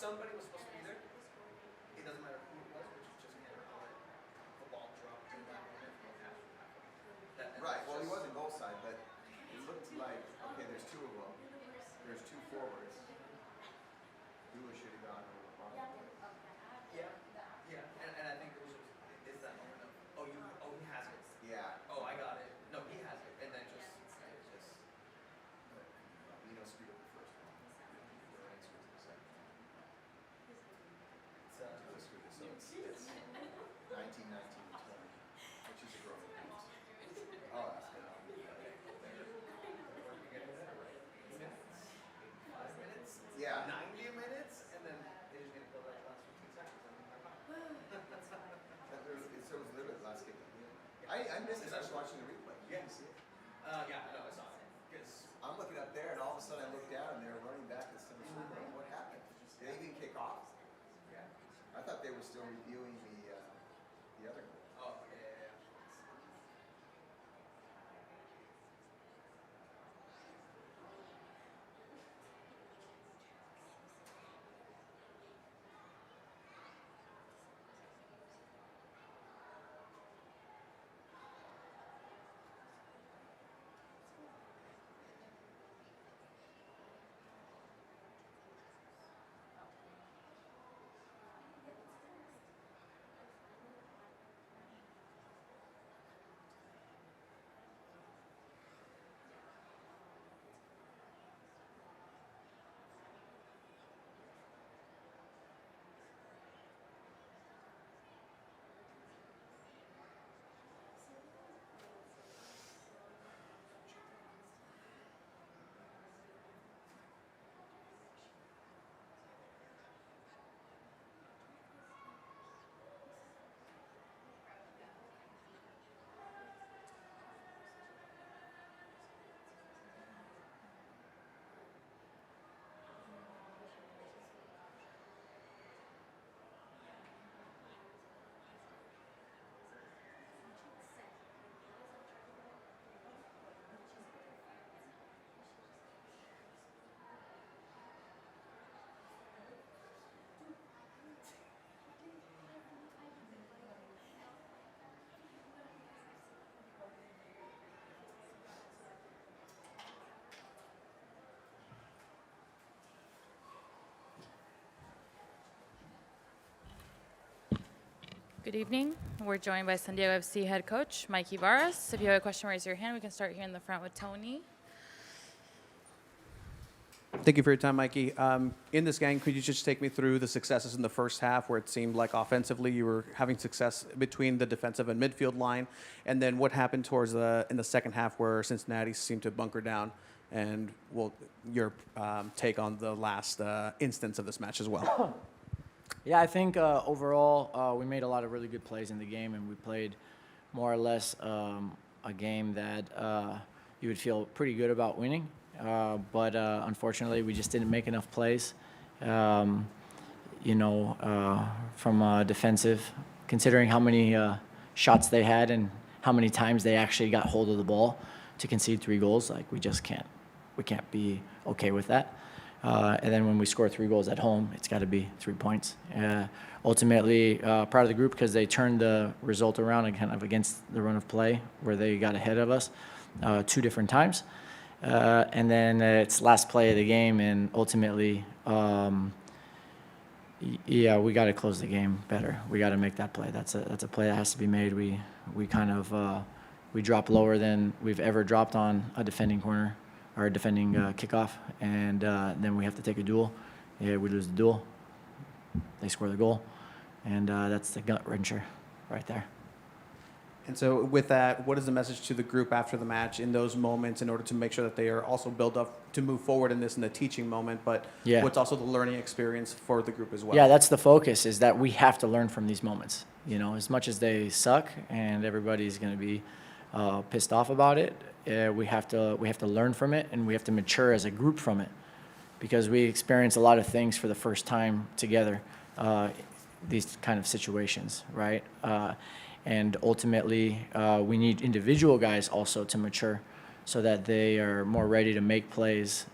somebody was supposed to be there. It doesn't matter who it was, but you just can't let the ball drop in that moment from half. Right. Well, he wasn't goal side, but it looked like okay. There's two of them. There's two forwards. Dula should have gone over the bottom. Yeah, and I think it was just, it's that moment of he has it. Yeah. Oh, I got it. No, he has it, and then just Lino screwed up the first one. Ryan screwed up the second one. Dula screwed this up. It's 19, 19, 20, which is a growing pains. Oh, that's good. Yeah. 90 minutes, and then they just gonna kill that last 15 seconds. So it was literally the last kick. I missed it. I was watching the replay. Yeah. You see it? Yeah, no, it's awesome. Because I'm looking up there, and all of a sudden I look down, and they're running back to center circle. What happened? Did they even kick off? yeah. I thought they were still reviewing the other goal. Oh, yeah. Good evening. We're joined by San Diego FC head coach Mike Ibarras. If you have a question, raise your hand. We can start here in the front with Tony. Thank you for your time, Mikey. In this game, could you just take me through the successes in the first half where it seemed like offensively you were having success between the defensive and midfield line, and then what happened towards in the second half where Cincinnati seemed to bunker down, and your take on the last instance of this match as well? Yeah, I think overall we made a lot of really good plays in the game, and we played more or less a game that you would feel pretty good about winning. But unfortunately, we just didn't make enough plays. From defensive, considering how many shots they had and how many times they actually got hold of the ball to concede 3 goals, like we can't be okay with that. And then when we score 3 goals at home, it's got to be 3 points. Ultimately, proud of the group because they turned the result around and kind of against the run of play where they got ahead of us 2 different times. And then it's last play of the game, and ultimately, we got to close the game better. We got to make that play. That's a play that has to be made. We kind of we drop lower than we've ever dropped on a defending corner or a defending kickoff, and then we have to take a duel. Yeah, we lose the duel. They score the goal, and that's the gut wrencher right there. And so with that, what is the message to the group after the match in those moments in order to make sure that they are also built up to move forward in the teaching moment, but what's also the learning experience for the group as well? Yeah, that's the focus, is that we have to learn from these moments. As much as they suck and everybody's going to be pissed off about it, we have to learn from it, and we have to mature as a group from it, because we experience a lot of things for the first time together, these kind of situations, right? And ultimately, we need individual guys also to mature so that they are more ready to make plays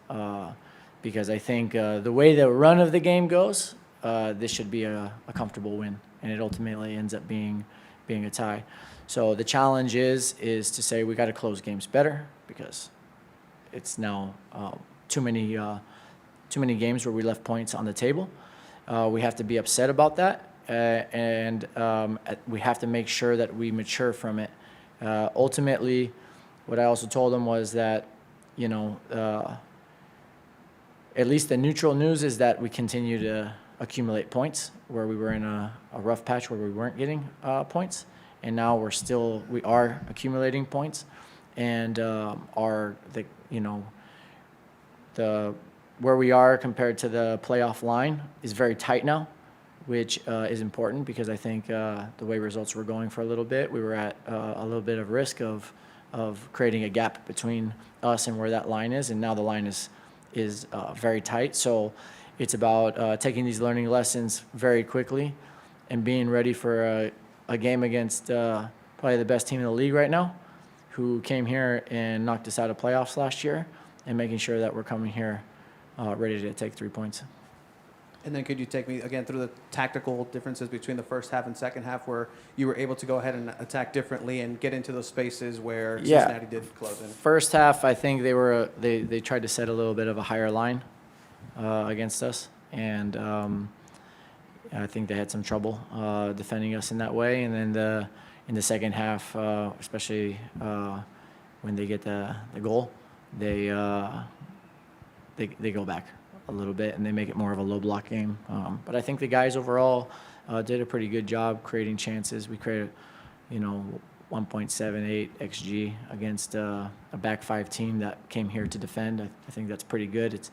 because I think the way the run of the game goes, this should be a comfortable win, and it ultimately ends up being a tie. So the challenge is to say we got to close games better, because it's now too many games where we left points on the table. We have to be upset about that, and we have to make sure that we mature from it. Ultimately, what I also told them was that, you know, at least the neutral news is that we continue to accumulate points, where we were in a rough patch where we weren't getting points, and now we are accumulating points, and where we are compared to the playoff line is very tight now, which is important, because I think the way results were going for a little bit, we were at a little bit of risk of creating a gap between us and where that line is, and now the line is very tight. So it's about taking these learning lessons very quickly and being ready for a game against probably the best team in the league right now, who came here and knocked us out of playoffs last year, and making sure that we're coming here ready to take 3 points. And then could you take me again through the tactical differences between the first half and second half, where you were able to go ahead and attack differently and get into those spaces where Cincinnati did close in? First half, I think they tried to set a little bit of a higher line against us, and I think they had some trouble defending us in that way. And then in the second half, especially when they get the goal, they go back a little bit, and they make it more of a low block game. But I think the guys overall did a pretty good job creating chances. We created, 1.78 XG against a back five team that came here to defend. I think that's pretty good. It's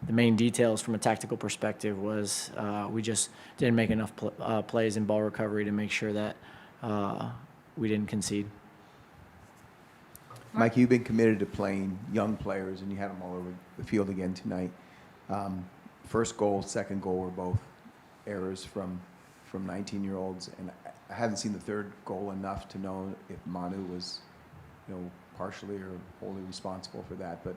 the main details from a tactical perspective was we just didn't make enough plays in ball recovery to make sure that we didn't concede. Mike, you've been committed to playing young players, and you had them all over the field again tonight. First goal, second goal were both errors from 19-year-olds, and I haven't seen the third goal enough to know if Manu was, partially or wholly responsible for that. But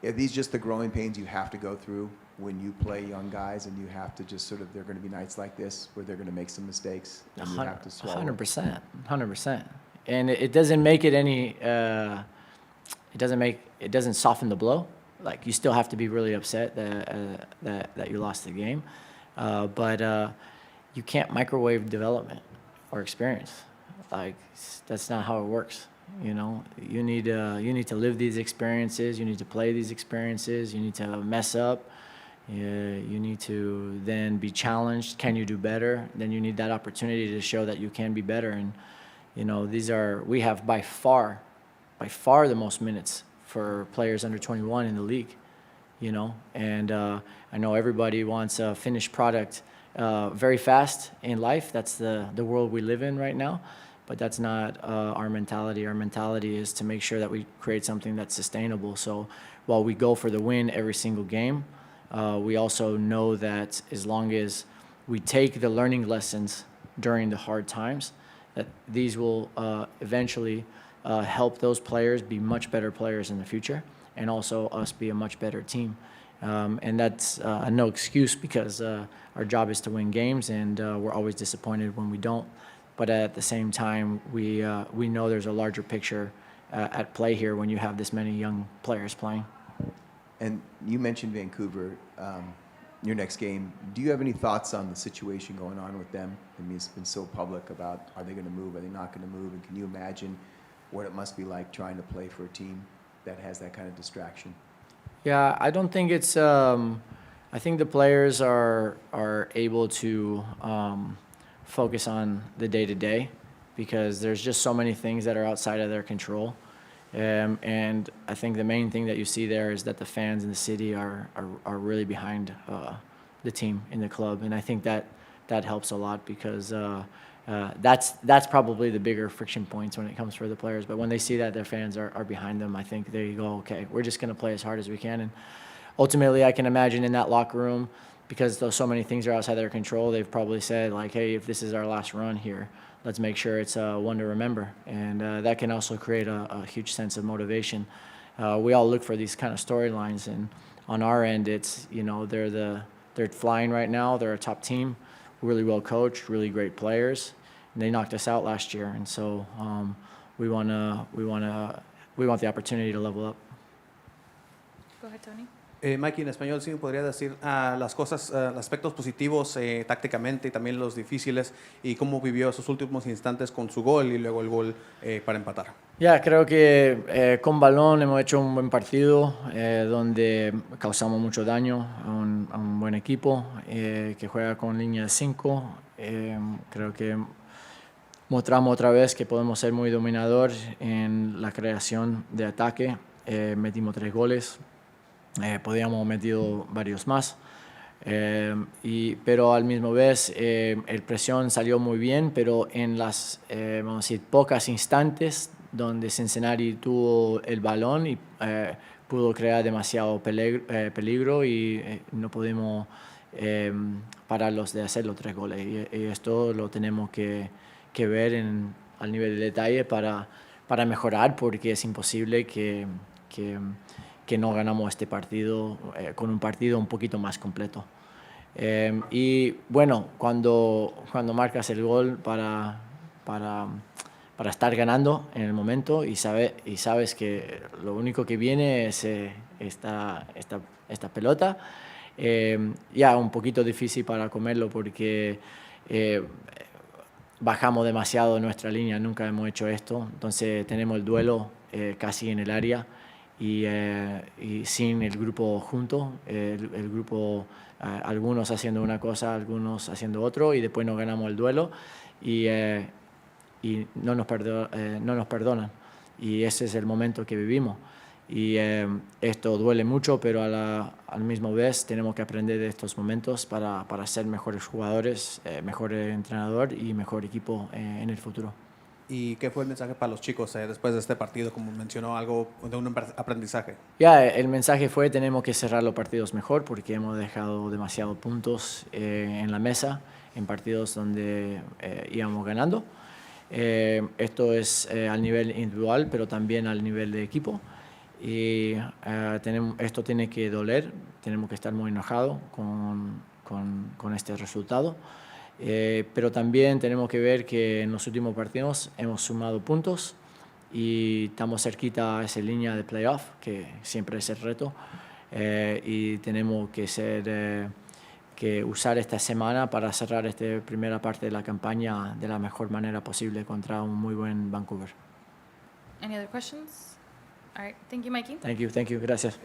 are these just the growing pains you have to go through when you play young guys, and you have to just sort of, there are going to be nights like this where they're going to make some mistakes, and you have to swallow? 100%. And it doesn't make it any. It doesn't soften the blow. Like, you still have to be really upset that you lost the game, but you can't microwave development or experience. Like, that's not how it works. You need to live these experiences. You need to play these experiences. You need to mess up. You need to then be challenged. Can you do better? Then you need that opportunity to show that you can be better. And we have by far the most minutes for players under 21 in the league, and I know everybody wants a finished product very fast in life. That's the world we live in right now, but that's not our mentality. Our mentality is to make sure that we create something that's sustainable. So while we go for the win every single game, we also know that as long as we take the learning lessons during the hard times, that these will eventually help those players be much better players in the future, and also us be a much better team. And that's no excuse, because our job is to win games, and we're always disappointed when we don't. But at the same time, we know there's a larger picture at play here when you have this many young players playing. And you mentioned Vancouver, your next game. Do you have any thoughts on the situation going on with them? I mean, it's been so public about, are they going to move, are they not going to move? And can you imagine what it must be like trying to play for a team that has that kind of distraction? Yeah, I don't think it's. I think the players are able to focus on the day-to-day, because there's just so many things that are outside of their control. And I think the main thing that you see there is that the fans in the city are really behind the team in the club, and I think that helps a lot, because that's probably the bigger friction points when it comes for the players. But when they see that their fans are behind them, I think they go, okay, we're just going to play as hard as we can. And ultimately, I can imagine in that locker room, because so many things are outside their control, they've probably said, like, hey, if this is our last run here, let's make sure it's one to remember. And that can also create a huge sense of motivation. We all look for these kind of storylines, and on our end, it's, they're flying right now. They're a top team, really well coached, really great players, and they knocked us out last year. And so we want the opportunity to level up. Go ahead, Tony. Mikey, en español, ¿sí me podría decir las cosas, aspectos positivos tácticamente y también los difíciles y cómo vivió esos últimos instantes con su gol y luego el gol para empatar? Ya, creo que con balón hemos hecho un buen partido donde causamos mucho daño a un buen equipo que juega con línea de 5. Creo que mostramos otra vez que podemos ser muy dominador en la creación de ataque. Metimos 3 goles. Podríamos haber metido varios más, pero al mismo vez el presión salió muy bien, pero en las vamos a decir, pocas instantes donde Cincinnati tuvo el balón y pudo crear demasiado peligro y no pudimos pararlos de hacer los 3 goles. Y esto lo tenemos que ver al nivel de detalle para mejorar, porque es imposible que no ganamos este partido con un partido un poquito más completo. Y bueno, cuando marcas el gol para estar ganando en el momento y sabes que lo único que viene es esta pelota, ya un poquito difícil para comerlo porque bajamos demasiado nuestra línea, nunca hemos hecho esto, entonces tenemos el duelo casi en el área. Y sin el grupo junto, el grupo, algunos haciendo una cosa, algunos haciendo otro, y después nos ganamos el duelo y no nos perdonan. Y ese es el momento que vivimos. Y esto duele mucho, pero al mismo vez tenemos que aprender de estos momentos para ser mejores jugadores, mejor entrenador y mejor equipo en el futuro. ¿Y qué fue el mensaje para los chicos después de este partido? Como mencionó, algo de un aprendizaje. Ya, el mensaje fue: tenemos que cerrar los partidos mejor porque hemos dejado demasiados puntos en la mesa en partidos donde íbamos ganando. Esto es al nivel individual, pero también al nivel de equipo. Y esto tiene que doler, tenemos que estar muy enojados con este resultado. Pero también tenemos que ver que en los últimos partidos hemos sumado puntos y estamos cerquita a esa línea de playoff, que siempre es el reto. Y tenemos que usar esta semana para cerrar esta primera parte de la campaña de la mejor manera posible contra un muy buen Vancouver. Any other questions? All right. Thank you, Mikey. Thank you. Gracias.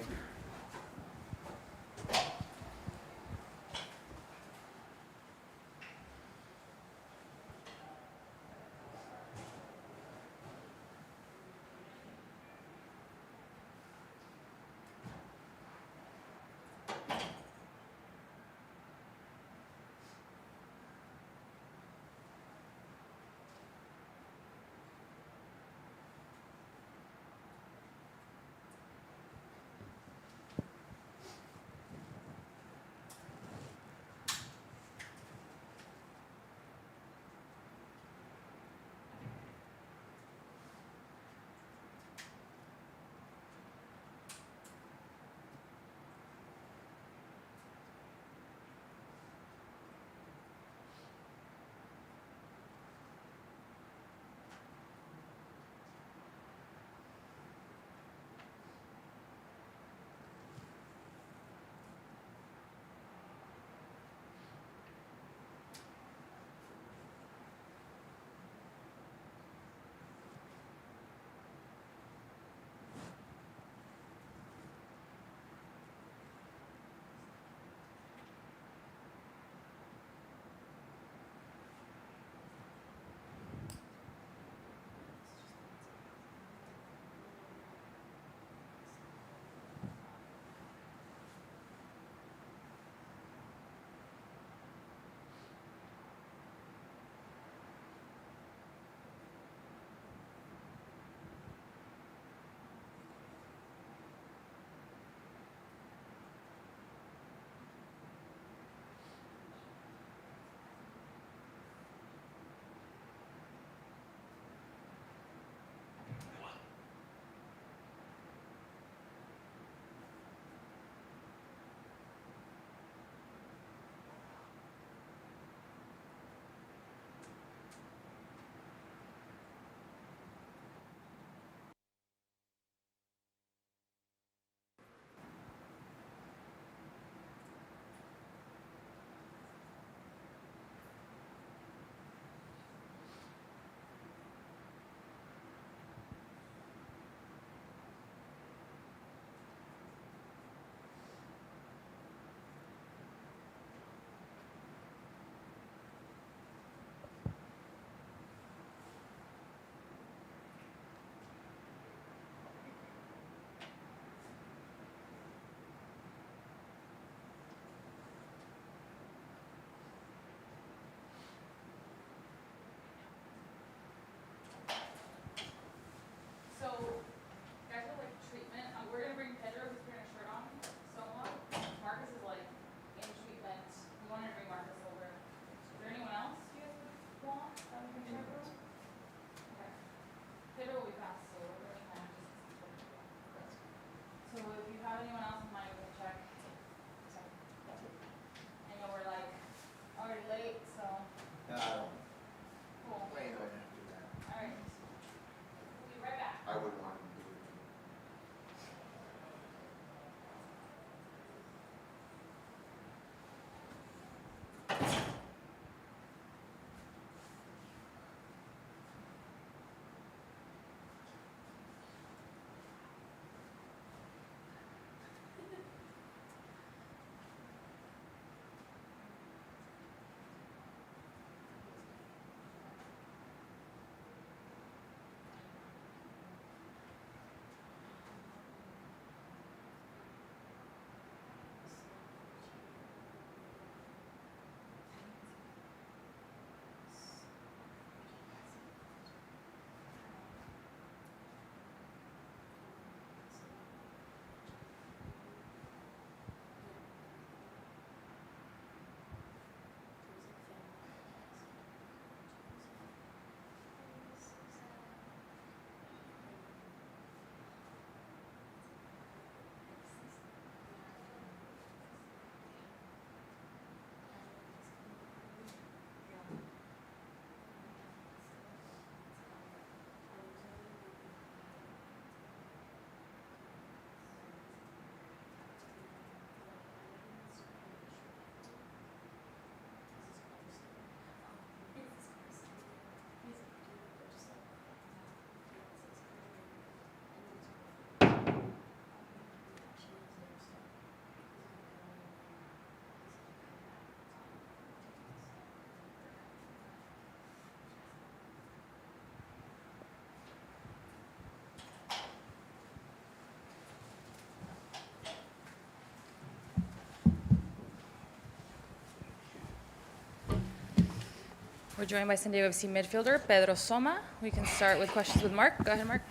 We're joined by San Diego FC midfielder Pedro Soma. We can start with questions with Mark. Go ahead, Mark.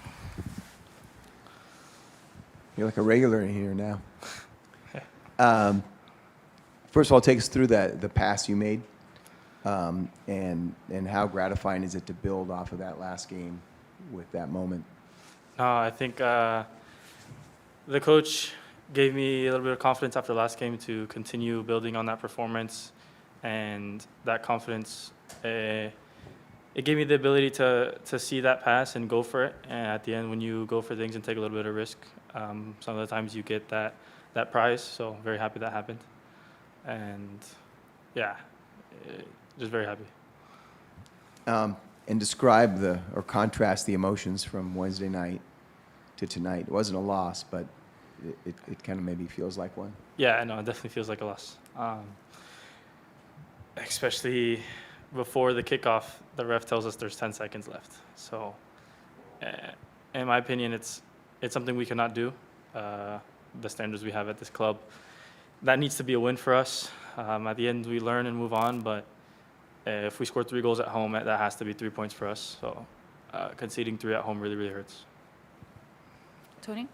You're like a regular in here now. First of all, take us through the pass you made, and how gratifying is it to build off of that last game with that moment? I think the coach gave me a little bit of confidence after the last game to continue building on that performance, and that confidence, it gave me the ability to see that pass and go for it. And at the end, when you go for things and take a little bit of risk, some of the times you get that prize. So very happy that happened, and yeah, just very happy. And describe or contrast the emotions from Wednesday night to tonight. It wasn't a loss, but it kind of maybe feels like one. Yeah, I know, it definitely feels like a loss. Especially before the kickoff, the ref tells us there's 10 seconds left. So, in my opinion, it's something we cannot do. The standards we have at this club, that needs to be a win for us. At the end, we learn and move on, but if we score 3 goals at home, that has to be 3 points for us. So, conceding 3 at home really, really hurts. Tony?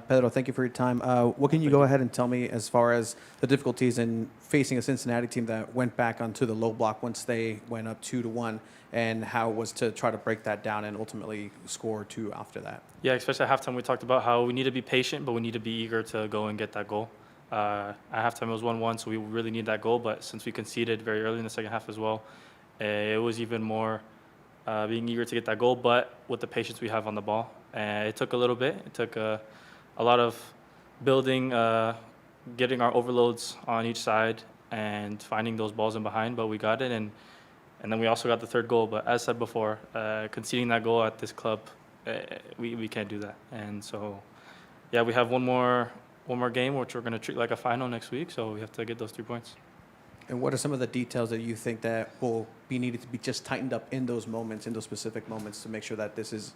Pedro, thank you for your time. What can you go ahead and tell me as far as the difficulties in facing a Cincinnati team that went back onto the low block once they went up 2-1, and how it was to try to break that down and ultimately score 2 after that? Yeah, especially at halftime, we talked about how we need to be patient, but we need to be eager to go and get that goal. At halftime, it was 1-1, so we really need that goal. But since we conceded very early in the second half as well, it was even more being eager to get that goal, but with the patience we have on the ball. It took a little bit. It took a lot of building, getting our overloads on each side and finding those balls in behind, but we got it. And then we also got the 3rd goal. But as said before, conceding that goal at this club, we can't do that. And so, yeah, we have one more game, which we're going to treat like a final next week. So we have to get those 3 points. And what are some of the details that you think that will be needed to be just tightened up in those moments, in those specific moments, to make sure that this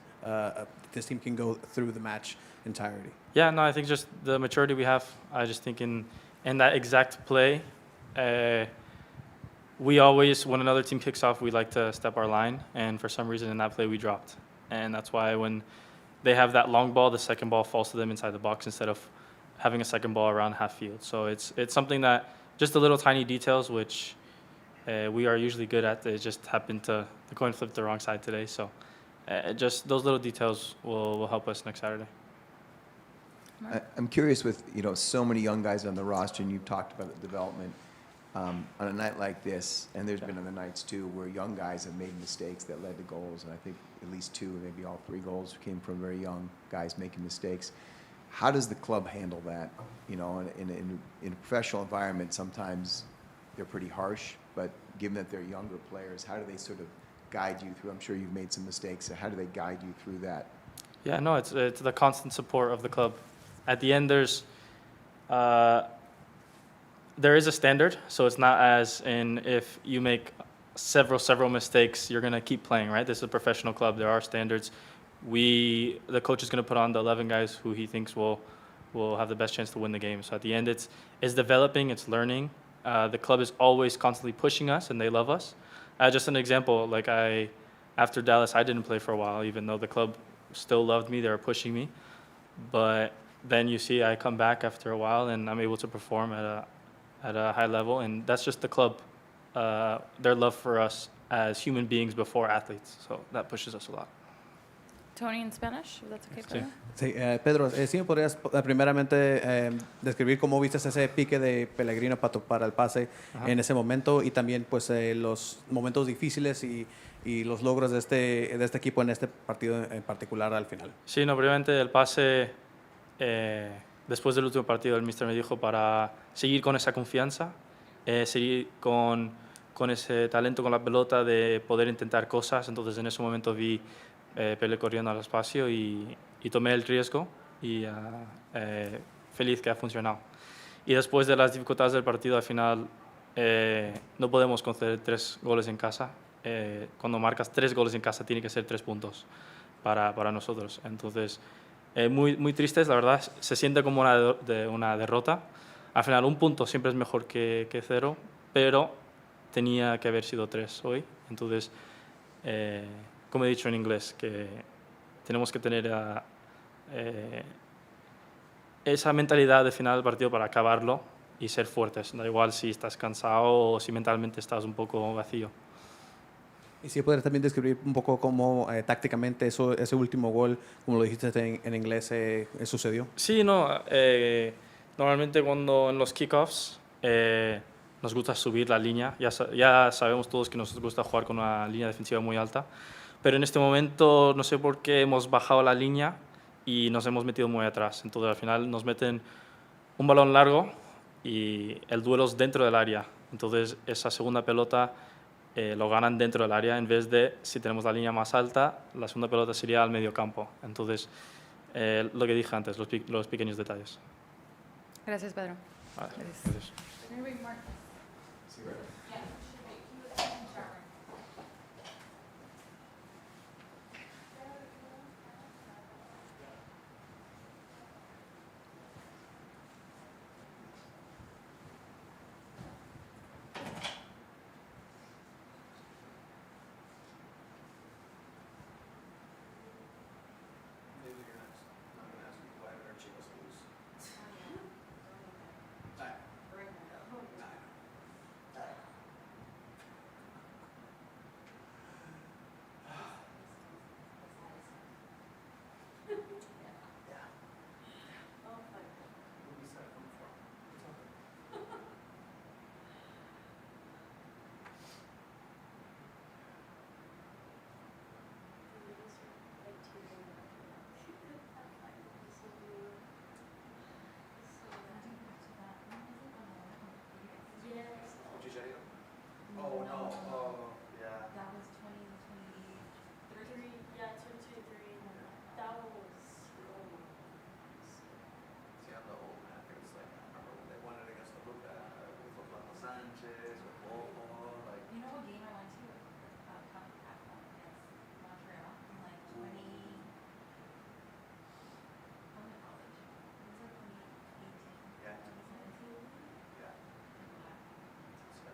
team can go through the match entirety? Yeah, no, I think just the maturity we have. I just think in that exact play, we always, when another team kicks off, we like to step our line. And for some reason in that play, we dropped. And that's why when they have that long ball, the second ball falls to them inside the box instead of having a second ball around half field. So it's something that, just the little tiny details, which we are usually good at. It just happened the coin flipped the wrong side today. So just those little details will help us next Saturday. I'm curious with, so many young guys on the roster, and you've talked about the development, on a night like this, and there's been other nights too, where young guys have made mistakes that led to goals, and I think at least 2, maybe all 3 goals came from very young guys making mistakes. How does the club handle that? In a professional environment, sometimes they're pretty harsh, but given that they're younger players, how do they sort of guide you through? I'm sure you've made some mistakes, so how do they guide you through that? Yeah, no, it's the constant support of the club. At the end, there is a standard, so it's not as in if you make several mistakes, you're going to keep playing, right? This is a professional club. There are standards. The coach is going to put on the 11 guys who he thinks will have the best chance to win the game. So at the end, it's developing, it's learning. The club is always constantly pushing us, and they love us. Just an example, after Dallas, I didn't play for a while, even though the club still loved me. They were pushing me. But then you see I come back after a while, and I'm able to perform at a high level. And that's just the club, their love for us as human beings before athletes. So that pushes us a lot. Tony in Spanish, if that's okay for you. Sí, Pedro, ¿sí me podrías primeramente describir cómo viste ese pique de Pellegrino para el pase en ese momento, y también pues los momentos difíciles y los logros de este equipo en este partido en particular al final? Sí, no, brevemente el pase, después del último partido el míster me dijo para seguir con esa confianza, seguir con ese talento con la pelota de poder intentar cosas. Entonces en ese momento vi Pele corriendo al espacio y tomé el riesgo, y feliz que ha funcionado. Y después de las dificultades del partido, al final no podemos conceder 3 goles en casa. Cuando marcas 3 goles en casa tiene que ser 3 puntos para nosotros. Entonces, muy tristes, la verdad, se siente como una derrota. Al final, 1 punto siempre es mejor que 0, pero tenía que haber sido 3 hoy, Entonces, como he dicho en inglés, que tenemos que tener esa mentalidad de final del partido para acabarlo y ser fuertes. Da igual si estás cansado o si mentalmente estás un poco vacío. Y si puedes también describir un poco cómo tácticamente ese último gol, como lo dijiste en inglés, sucedió. Sí, no. Normalmente cuando en los kickoffs nos gusta subir la línea, ya sabemos todos que nos gusta jugar con una línea defensiva muy alta, pero en este momento no sé por qué hemos bajado la línea y nos hemos metido muy atrás. Entonces al final nos meten un balón largo y el duelo es dentro del área. Entonces esa segunda pelota lo ganan dentro del área en vez de, si tenemos la línea más alta, la segunda pelota sería al medio campo. Entonces, lo que dije antes, los pequeños detalles. Gracias, Pedro. Vale, Gracias. gracias. Maybe you're not gonna ask me why Archie was loose. Oh no. Oh yeah. That was 2023. Yeah, 2023. That was. See, I'm the old man. It was like I remember when they won it against the Luca with Orlando Sanchez with Bobo, like. You know what game I went to? Cup against Montreal in like 20. How was college? It was like 2018. Yeah. 2017. Yeah. Yeah. It's,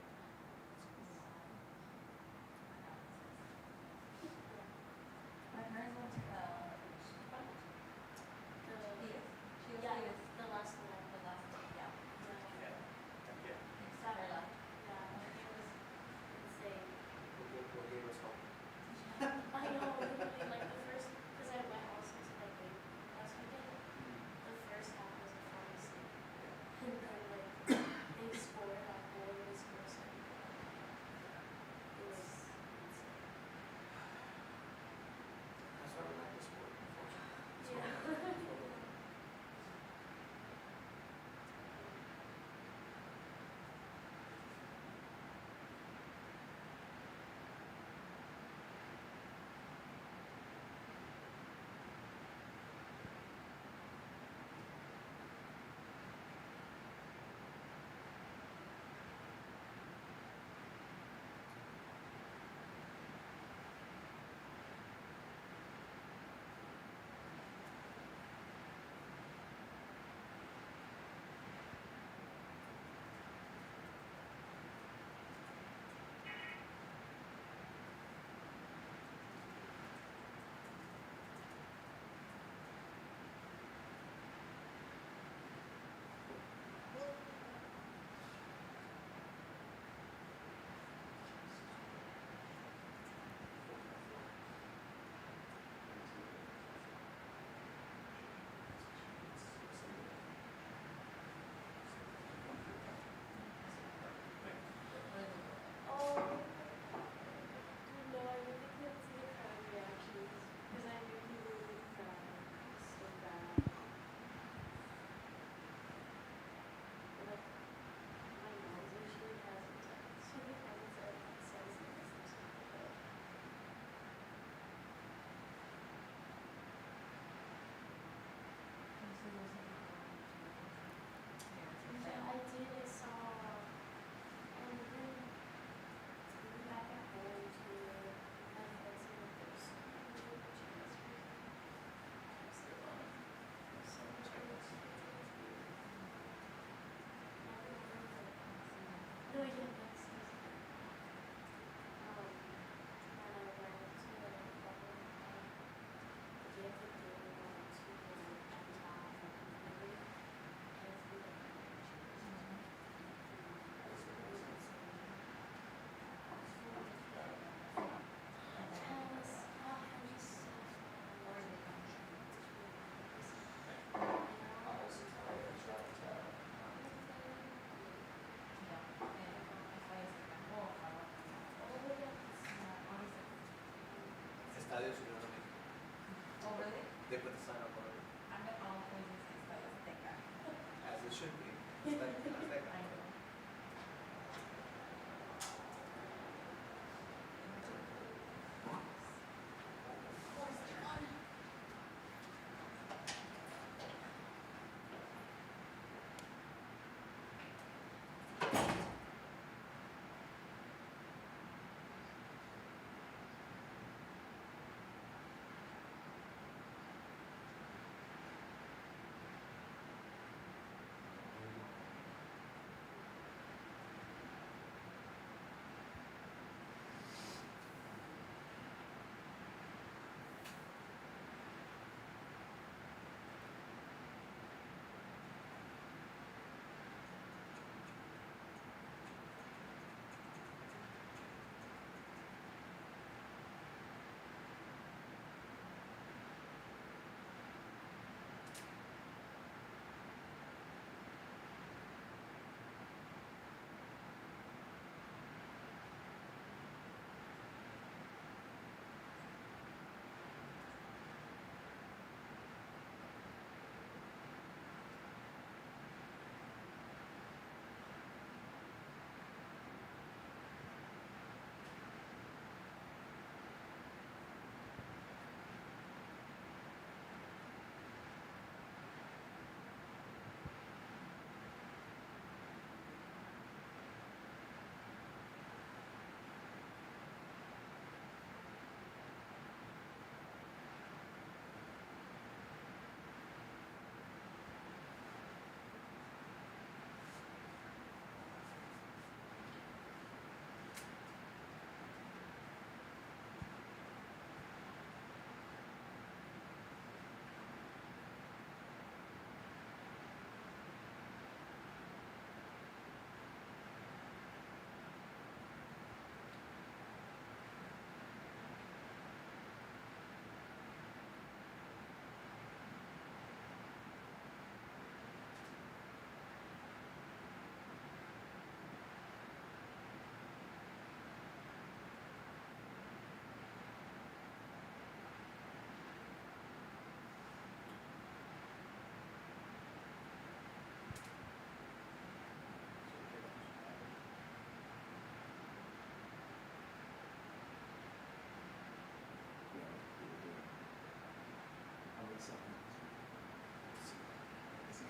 They put the sign up already, I'm at all points and but let's think back. as it should be. It's like- it's like- I know.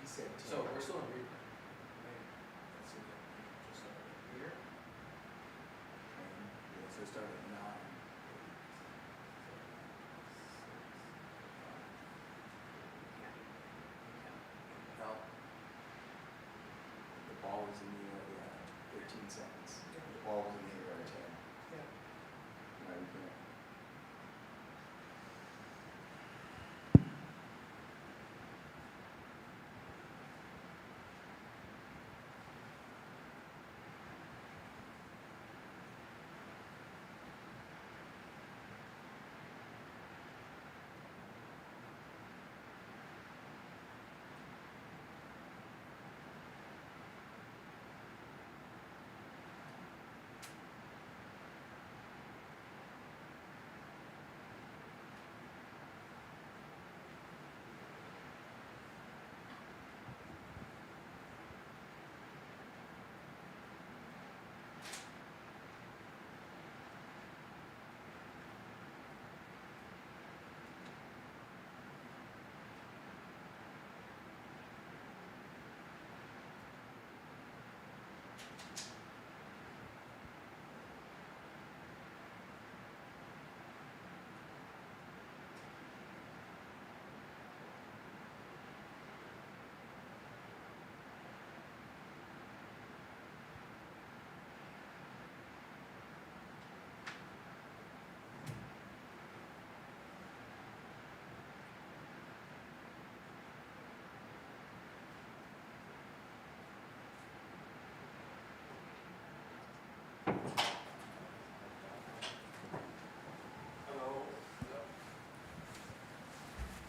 He said 10. So we're still in replay. That's it. Just here. And, yeah, so it started at 9. Help. The ball was in the air, yeah, 13 seconds. The ball was in the air at 10. Yeah. Right, we can't.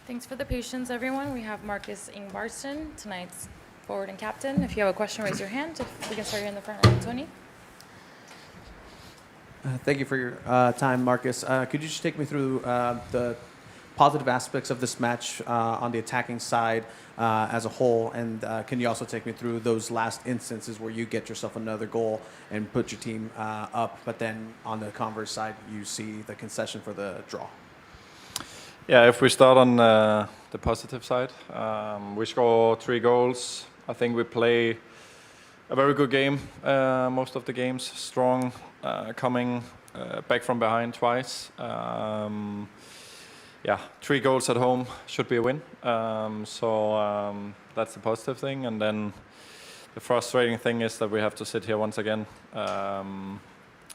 Thanks for the patience, everyone. We have Marcus Ingvarsson, tonight's forward and captain. If you have a question, raise your hand. If we can start here in the front row, Tony. Thank you for your time, Marcus. Could you just take me through the positive aspects of this match on the attacking side as a whole, and can you also take me through those last instances where you get yourself another goal and put your team up, but then on the converse side, you see the concession for the draw? Yeah, if we start on the positive side, we score 3 goals. I think we play a very good game, most of the games, strong, coming back from behind twice. 3 goals at home should be a win. That's the positive thing. And then the frustrating thing is that we have to sit here once again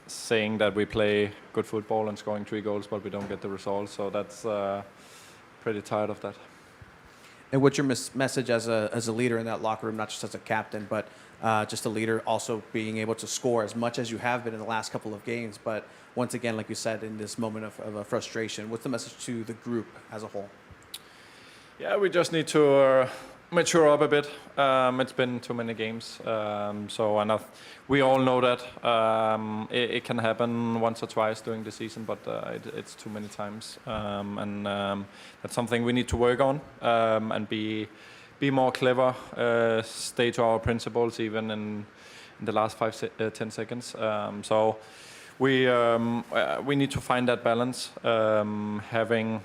saying that we play good football and scoring 3 goals, but we don't get the result. So that's pretty tired of that. And what's your message as a leader in that locker room, not just as a captain, but just a leader, also being able to score as much as you have been in the last couple of games, but once again, like you said, in this moment of a frustration, what's the message to the group as a whole? Yeah, we just need to mature up a bit. It's been too many games, we all know that it can happen once or twice during the season, but it's too many times, that's something we need to work on and be more clever, stay to our principles even in the last 5-10 seconds. We need to find that balance, having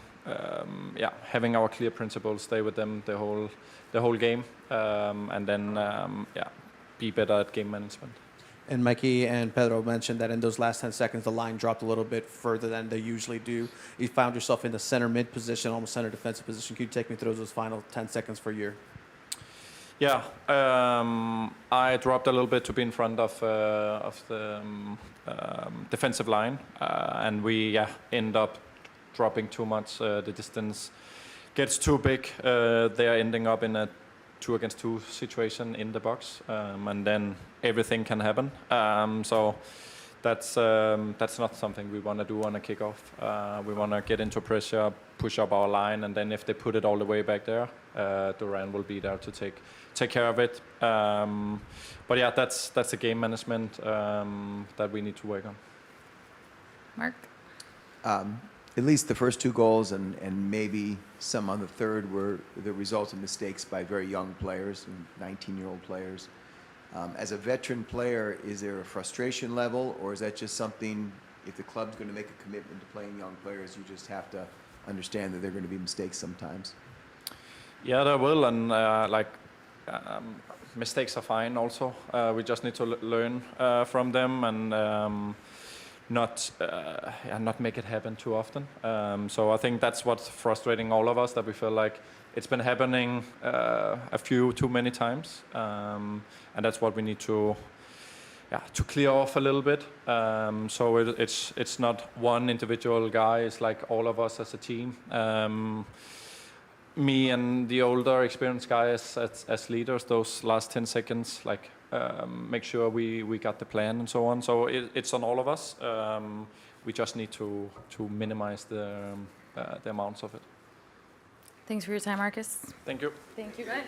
our clear principles, stay with them the whole game, and then be better at game management. And Mikey and Pedro mentioned that in those last 10 seconds, the line dropped a little bit further than they usually do. You found yourself in the center mid position, almost center defensive position. Can you take me through those final 10 seconds for you? Yeah, I dropped a little bit to be in front of the defensive line, and we end up dropping too much. The distance gets too big. They are ending up in a 2-against-2 situation in the box, and then everything can happen. So that's not something we want to do on a kickoff. We want to get into pressure, push up our line, and then if they put it all the way back there, Duran will be there to take care of it. But yeah, that's the game management that we need to work on. Mark? At least the first 2 goals and maybe some on the third were the result of mistakes by very young players, 19-year-old players. As a veteran player, is there a frustration level, or is that just something, if the club's going to make a commitment to playing young players, you just have to understand that there are going to be mistakes sometimes? Yeah, there will, and mistakes are fine also. We just need to learn from them and not make it happen too often. So I think that's what's frustrating all of us, that we feel like it's been happening a few too many times, and that's what we need to clear off a little bit. So it's not one individual guy, it's like all of us as a team. Me and the older experienced guys as leaders, those last 10 seconds, make sure we got the plan and so on. So it's on all of us. We just need to minimize the amounts of it. Thanks for your time, Marcus. Thank you. Thank you, guys.